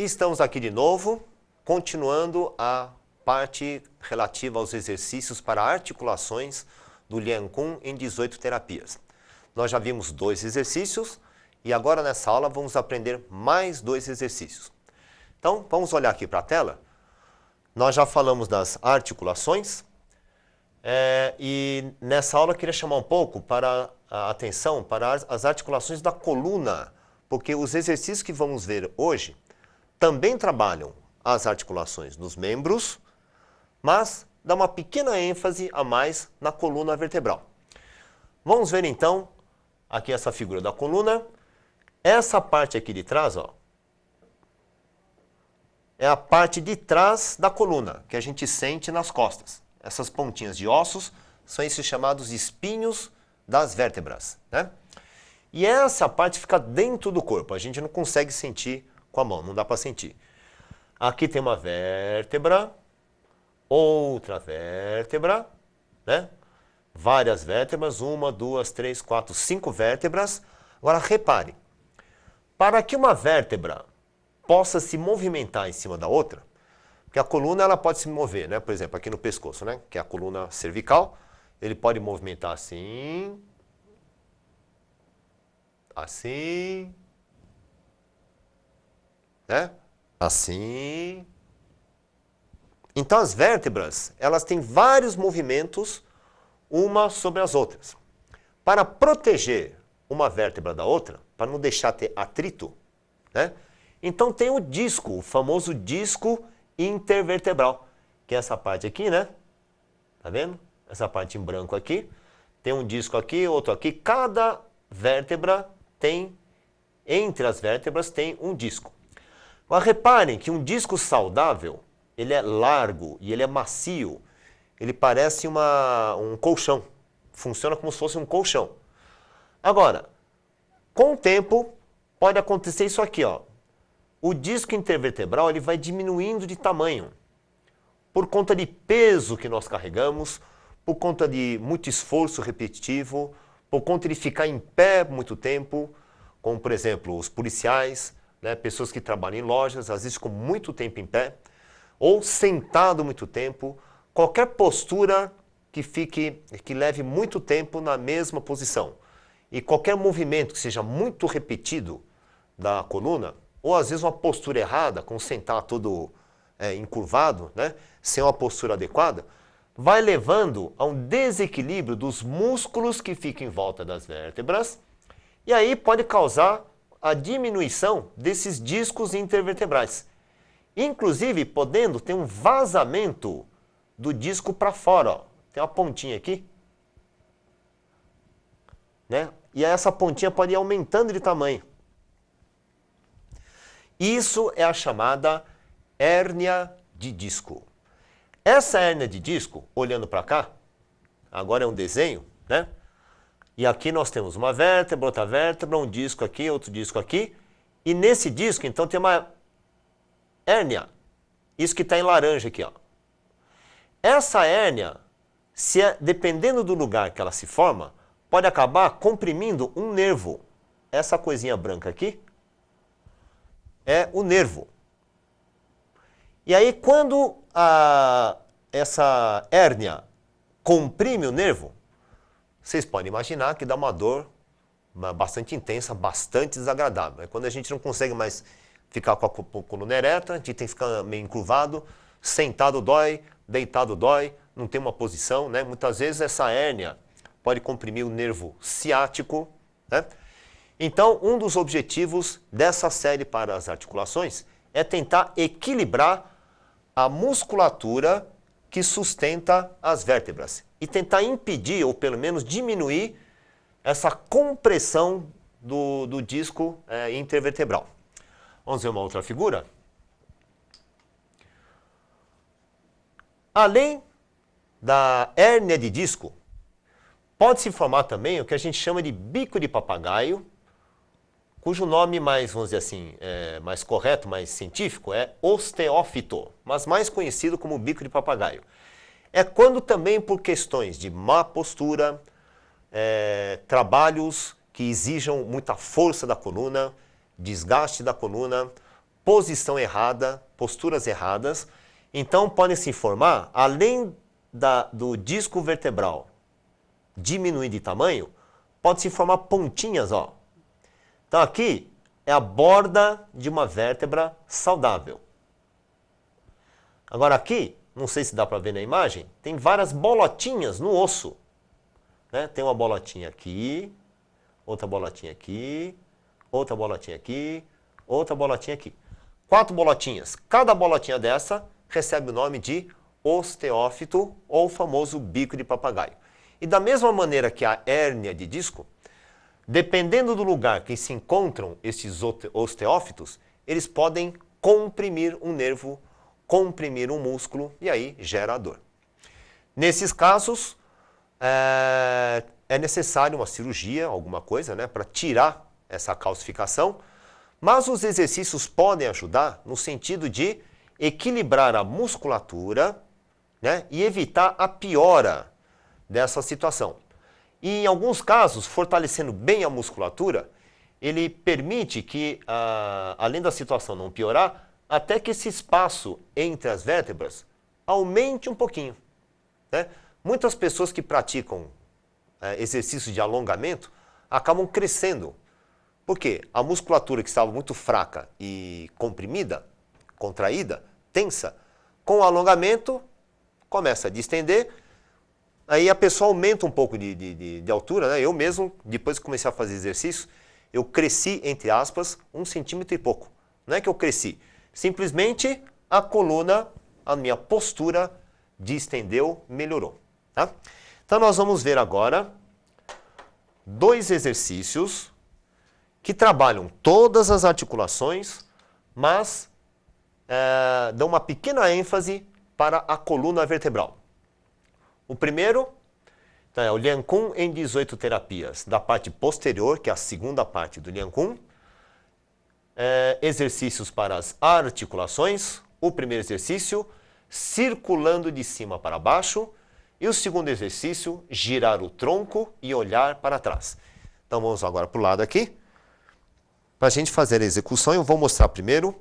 E estamos aqui de novo, continuando a parte relativa aos exercícios para articulações do Lian Kun em 18 terapias. Nós já vimos 2 exercícios e agora nessa aula vamos aprender mais 2 exercícios. Então, vamos olhar aqui para a tela. Nós já falamos das articulações e nessa aula eu queria chamar um pouco para a atenção para as articulações da coluna, porque os exercícios que vamos ver hoje também trabalham as articulações dos membros, mas dá uma pequena ênfase a mais na coluna vertebral. Vamos ver então aqui essa figura da coluna. Essa parte aqui de trás, ó, é a parte de trás da coluna, que a gente sente nas costas. Essas pontinhas de ossos são esses chamados espinhos das vértebras, né? E essa parte fica dentro do corpo, a gente não consegue sentir com a mão, não dá para sentir. Aqui tem uma vértebra, outra vértebra, né? Várias vértebras, 1, 2, 3, 4, 5 vértebras. Agora repare, para que uma vértebra possa se movimentar em cima da outra, porque a coluna ela pode se mover, né? Por exemplo, aqui no pescoço, né? Que é a coluna cervical, ele pode movimentar assim, assim, né? Assim. Então as vértebras, elas têm vários movimentos uma sobre as outras. Para proteger uma vértebra da outra, para não deixar ter atrito, né? Então tem o disco, o famoso disco intervertebral, que é essa parte aqui, né? Tá vendo? Essa parte em branco aqui. Tem um disco aqui, outro aqui. Cada vértebra tem, entre as vértebras tem um disco. Mas reparem que um disco saudável, ele é largo e ele é macio. Ele parece um colchão. Funciona como se fosse um colchão. Agora, com o tempo, pode acontecer isso aqui, ó. O disco intervertebral ele vai diminuindo de tamanho por conta de peso que nós carregamos, por conta de muito esforço repetitivo, por conta de ficar em pé muito tempo, como por exemplo os policiais, né, pessoas que trabalham em lojas, às vezes ficam muito tempo em pé, ou sentado muito tempo, qualquer postura que leve muito tempo na mesma posição. E qualquer movimento que seja muito repetido da coluna, ou às vezes uma postura errada, com sentar todo encurvado, né, sem uma postura adequada, vai levando a um desequilíbrio dos músculos que ficam em volta das vértebras, e aí pode causar a diminuição desses discos intervertebrais. Inclusive, podendo ter um vazamento do disco para fora, ó. Tem uma pontinha aqui, né? E essa pontinha pode ir aumentando de tamanho. Isso é a chamada hérnia de disco. Essa hérnia de disco, olhando para cá, agora é um desenho, né? E aqui nós temos uma vértebra, outra vértebra, um disco aqui, outro disco aqui. E nesse disco, então, tem uma hérnia. Isso que está em laranja aqui, ó. Essa hérnia, dependendo do lugar que ela se forma, pode acabar comprimindo um nervo. Essa coisinha branca aqui é o nervo. E aí, quando essa hérnia comprime o nervo, vocês podem imaginar que dá uma dor bastante intensa, bastante desagradável. É quando a gente não consegue mais ficar com a coluna ereta, a gente tem que ficar meio encurvado, sentado dói, deitado dói, não tem uma posição, né? Muitas vezes essa hérnia pode comprimir o nervo ciático, né? Então, um dos objetivos dessa série para as articulações é tentar equilibrar a musculatura que sustenta as vértebras e tentar impedir, ou pelo menos diminuir, essa compressão do disco intervertebral. Vamos ver uma outra figura? Além da hérnia de disco, pode-se formar também o que a gente chama de bico de papagaio, cujo nome mais, vamos dizer assim, mais correto, mais científico, é osteófito, mas mais conhecido como bico de papagaio. É quando também por questões de má postura, trabalhos que exijam muita força da coluna, desgaste da coluna, posição errada, posturas erradas. Então, podem se formar, além do disco vertebral diminuir de tamanho, pode se formar pontinhas, ó. Então, aqui é a borda de uma vértebra saudável. Agora aqui, não sei se dá para ver na imagem, tem várias bolotinhas no osso. Né? Tem uma bolotinha aqui, outra bolotinha aqui, outra bolotinha aqui, outra bolotinha aqui. 4 bolotinhas. Cada bolotinha dessa recebe o nome de osteófito ou o famoso bico de papagaio. E da mesma maneira que a hérnia de disco, dependendo do lugar que se encontram esses osteófitos, eles podem comprimir um nervo, comprimir um músculo e aí gera a dor. Nesses casos, é necessário uma cirurgia, alguma coisa, né, para tirar essa calcificação, mas os exercícios podem ajudar no sentido de equilibrar a musculatura, né, e evitar a piora dessa situação. E em alguns casos, fortalecendo bem a musculatura, ele permite que, além da situação não piorar, até que esse espaço entre as vértebras aumente um pouquinho. Né? Muitas pessoas que praticam exercícios de alongamento acabam crescendo. Por quê? A musculatura que estava muito fraca e comprimida, contraída, tensa, com o alongamento começa a distender, aí a pessoa aumenta um pouco de altura, né? Eu mesmo, depois que comecei a fazer exercício, eu cresci, entre aspas, 1 centímetro e pouco. Não é que eu cresci, simplesmente a coluna, a minha postura distendeu, melhorou. Tá? Então nós vamos ver agora 2 exercícios que trabalham todas as articulações, mas dão uma pequena ênfase para a coluna vertebral. O primeiro então, é o Lian Kun em 18 terapias, da parte posterior, que é a segunda parte do Lian Kun. Exercícios para as articulações. O primeiro exercício, circulando de cima para baixo. E o segundo exercício, girar o tronco e olhar para trás. Então vamos agora para o lado aqui. Para a gente fazer a execução, eu vou mostrar primeiro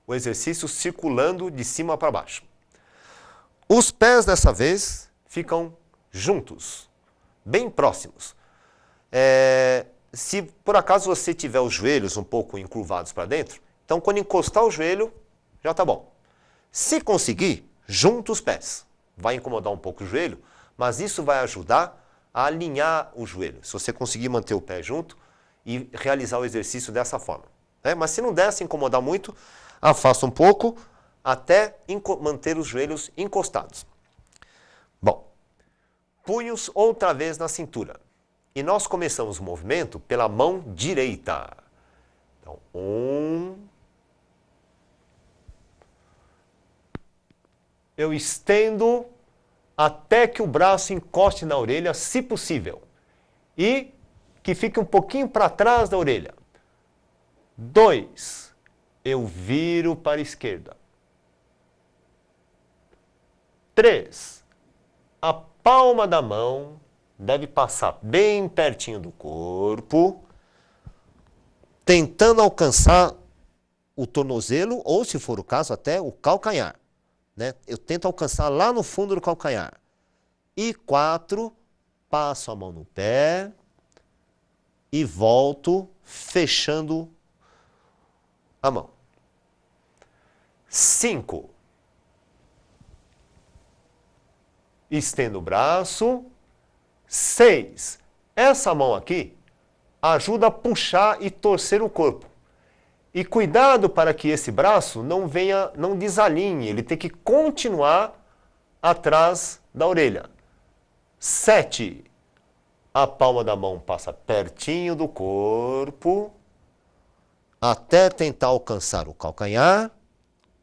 o exercício circulando de cima para baixo. Os pés dessa vez ficam juntos, bem próximos. Se por acaso você tiver os joelhos um pouco encurvados para dentro, então quando encostar o joelho, já está bom. Se conseguir, junta os pés. Vai incomodar um pouco o joelho, mas isso vai ajudar a alinhar o joelho. Se você conseguir manter o pé junto e realizar o exercício dessa forma. Mas se não der, se incomodar muito, afasta um pouco até manter os joelhos encostados. Bom, punhos outra vez na cintura. E nós começamos o movimento pela mão direita. Então, 1. Eu estendo até que o braço encoste na orelha, se possível. E que fique um pouquinho para trás da orelha. 2. Eu viro para a esquerda. 3. A palma da mão deve passar bem pertinho do corpo, tentando alcançar o tornozelo ou, se for o caso, até o calcanhar. Né? Eu tento alcançar lá no fundo do calcanhar. E 4, passo a mão no pé e volto fechando a mão. 5. Estendo o braço. 6. Essa mão aqui ajuda a puxar e torcer o corpo. E cuidado para que esse braço não desalinhe, ele tem que continuar atrás da orelha. 7. A palma da mão passa pertinho do corpo, até tentar alcançar o calcanhar.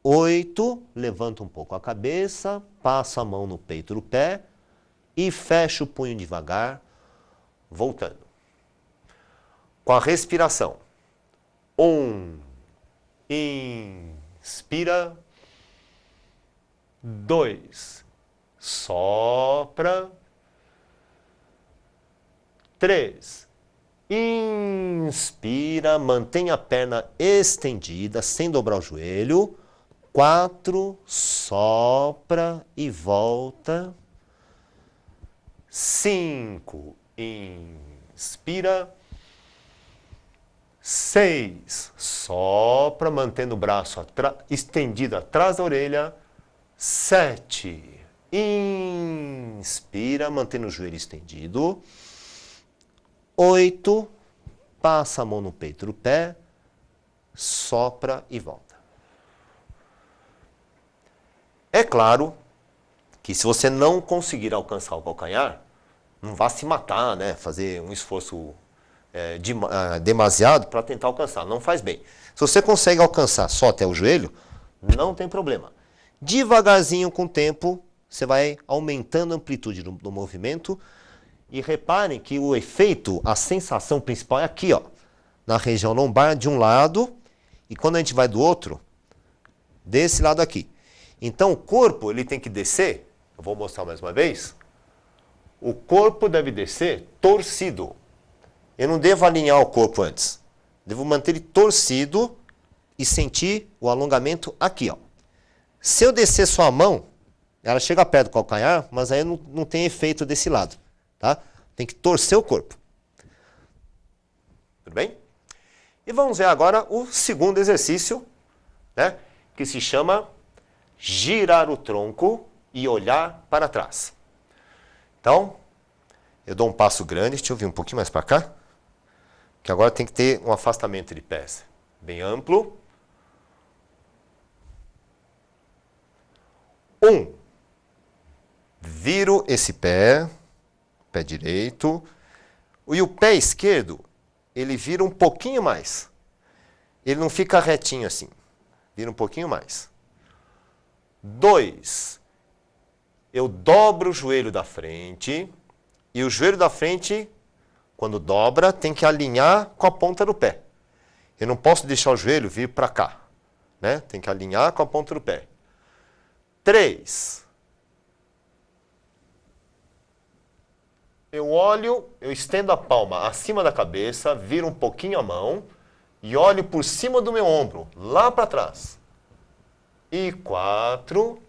8. Levanta um pouco a cabeça, passa a mão no peito do pé e fecha o punho devagar, voltando. Com a respiração. 1. Inspira. 2. Sopra. 3. Inspira, mantém a perna estendida, sem dobrar o joelho. 4, sopra e volta. 5, inspira. 6, sopra, mantendo o braço estendido atrás da orelha. 7, inspira, mantendo o joelho estendido. 8, passa a mão no peito do pé, sopra e volta. É claro que se você não conseguir alcançar o calcanhar, não vá se matar, né? Fazer um esforço demasiado para tentar alcançar. Não faz bem. Se você consegue alcançar só até o joelho, não tem problema. Devagarzinho, com o tempo, você vai aumentando a amplitude do movimento. E reparem que o efeito, a sensação principal é aqui, ó, na região lombar de um lado, e quando a gente vai do outro, desse lado aqui. Então o corpo ele tem que descer, eu vou mostrar mais uma vez, o corpo deve descer torcido. Eu não devo alinhar o corpo antes, devo manter ele torcido e sentir o alongamento aqui, ó. Se eu descer só a mão, ela chega perto do calcanhar, mas aí não tem efeito desse lado. Tá? Tem que torcer o corpo. Tudo bem? E vamos ver agora o segundo exercício, né, que se chama girar o tronco e olhar para trás. Então, eu dou um passo grande, deixa eu vir um pouquinho mais para cá, que agora tem que ter um afastamento de pés bem amplo. 1, viro esse pé direito, e o pé esquerdo, ele vira um pouquinho mais. Ele não fica retinho assim, vira um pouquinho mais. 2, eu dobro o joelho da frente, e o joelho da frente, quando dobra, tem que alinhar com a ponta do pé. Eu não posso deixar o joelho vir para cá, né? Tem que alinhar com a ponta do pé. 3, eu olho, eu estendo a palma acima da cabeça, viro um pouquinho a mão e olho por cima do meu ombro, lá para trás. E 4,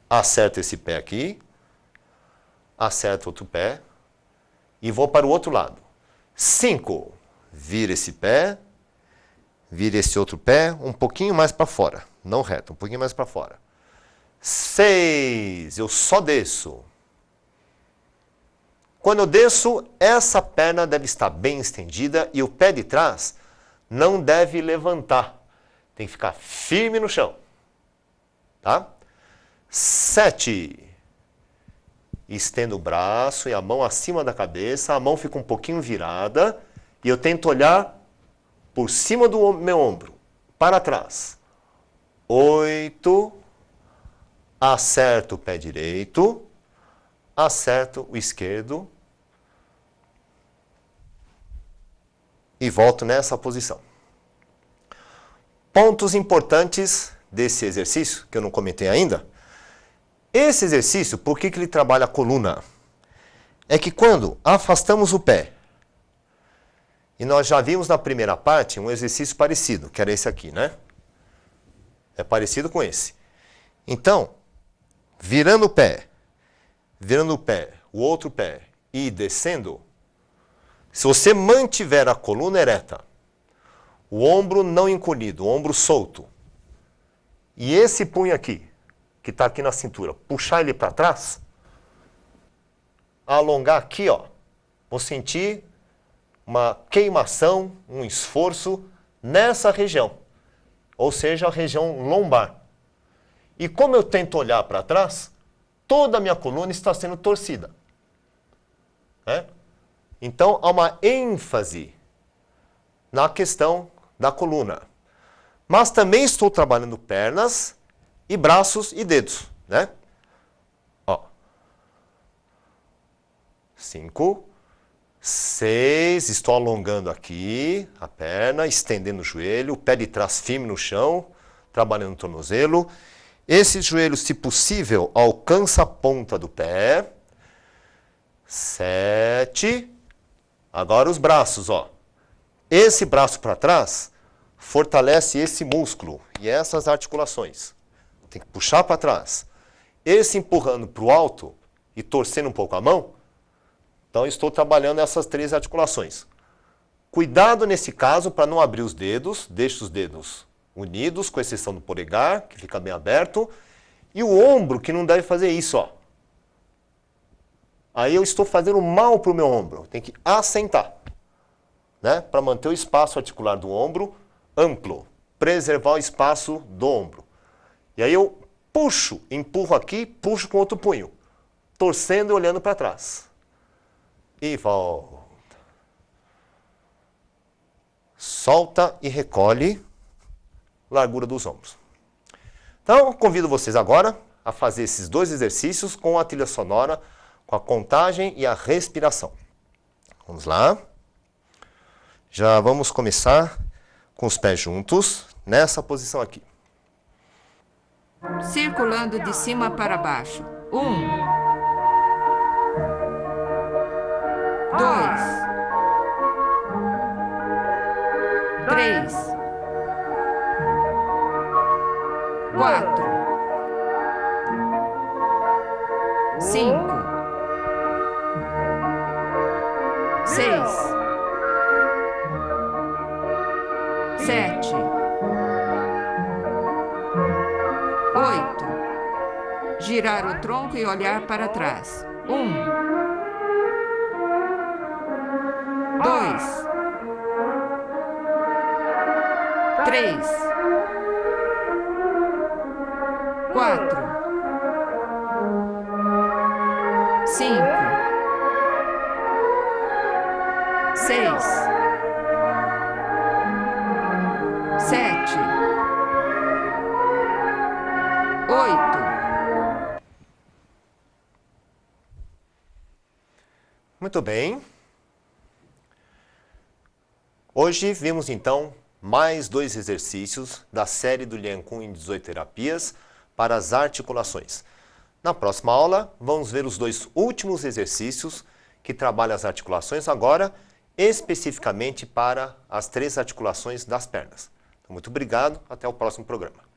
acerto esse pé aqui, acerto outro pé e vou para o outro lado. 5, vira esse pé, vira esse outro pé um pouquinho mais para fora, não reto, um pouquinho mais para fora. 6, eu só desço. Quando eu desço, essa perna deve estar bem estendida e o pé de trás não deve levantar. Tem que ficar firme no chão. Tá? 7. Estendo o braço e a mão acima da cabeça, a mão fica um pouquinho virada e eu tento olhar por cima do meu ombro, para trás. 8. Acerto o pé direito. Acerto o esquerdo e volto nessa posição. Pontos importantes desse exercício, que eu não comentei ainda. Esse exercício, por que ele trabalha a coluna? É que quando afastamos o pé, e nós já vimos na primeira parte um exercício parecido, que era esse aqui, né? É parecido com esse. Então, virando o pé, o outro pé e descendo, se você mantiver a coluna ereta, o ombro não encolhido, o ombro solto, e esse punho aqui, que está aqui na cintura, puxar ele para trás, alongar aqui, ó, vou sentir uma queimação, um esforço nessa região, ou seja, a região lombar. E como eu tento olhar para trás, toda a minha coluna está sendo torcida. Né? Então, há uma ênfase na questão da coluna. Mas também estou trabalhando pernas e braços e dedos. Né? Ó. 5, 6, estou alongando aqui a perna, estendendo o joelho, o pé de trás firme no chão, trabalhando o tornozelo. Esse joelho, se possível, alcança a ponta do pé. 7. Agora os braços, ó. Esse braço para trás fortalece esse músculo e essas articulações. Tem que puxar para trás. Esse empurrando para o alto e torcendo um pouco a mão. Então, estou trabalhando essas 3 articulações. Cuidado nesse caso para não abrir os dedos. Deixe os dedos unidos, com exceção do polegar, que fica bem aberto. E o ombro, que não deve fazer isso, ó. Aí eu estou fazendo mal para o meu ombro. Tem que assentar, né? Para manter o espaço articular do ombro amplo. Preservar o espaço do ombro. E aí eu puxo, empurro aqui, puxo com outro punho. Torcendo e olhando para trás. E volta. Solta e recolhe. Largura dos ombros. Então, convido vocês agora a fazer esses 2 exercícios com a trilha sonora, com a contagem e a respiração. Vamos lá. Já vamos começar com os pés juntos, nessa posição aqui. Circulando de cima para baixo. 1, 2, 3, 4, 5, 6, 7, 8. Girar o tronco e olhar para trás. 1, 2, 3, 4, 5, 6, 7, 8. Muito bem. Hoje vimos então mais 2 exercícios da série do Lian Kun em 18 terapias para as articulações. Na próxima aula, vamos ver os 2 últimos exercícios que trabalham as articulações agora, especificamente para as 3 articulações das pernas. Então, muito obrigado, até o próximo programa.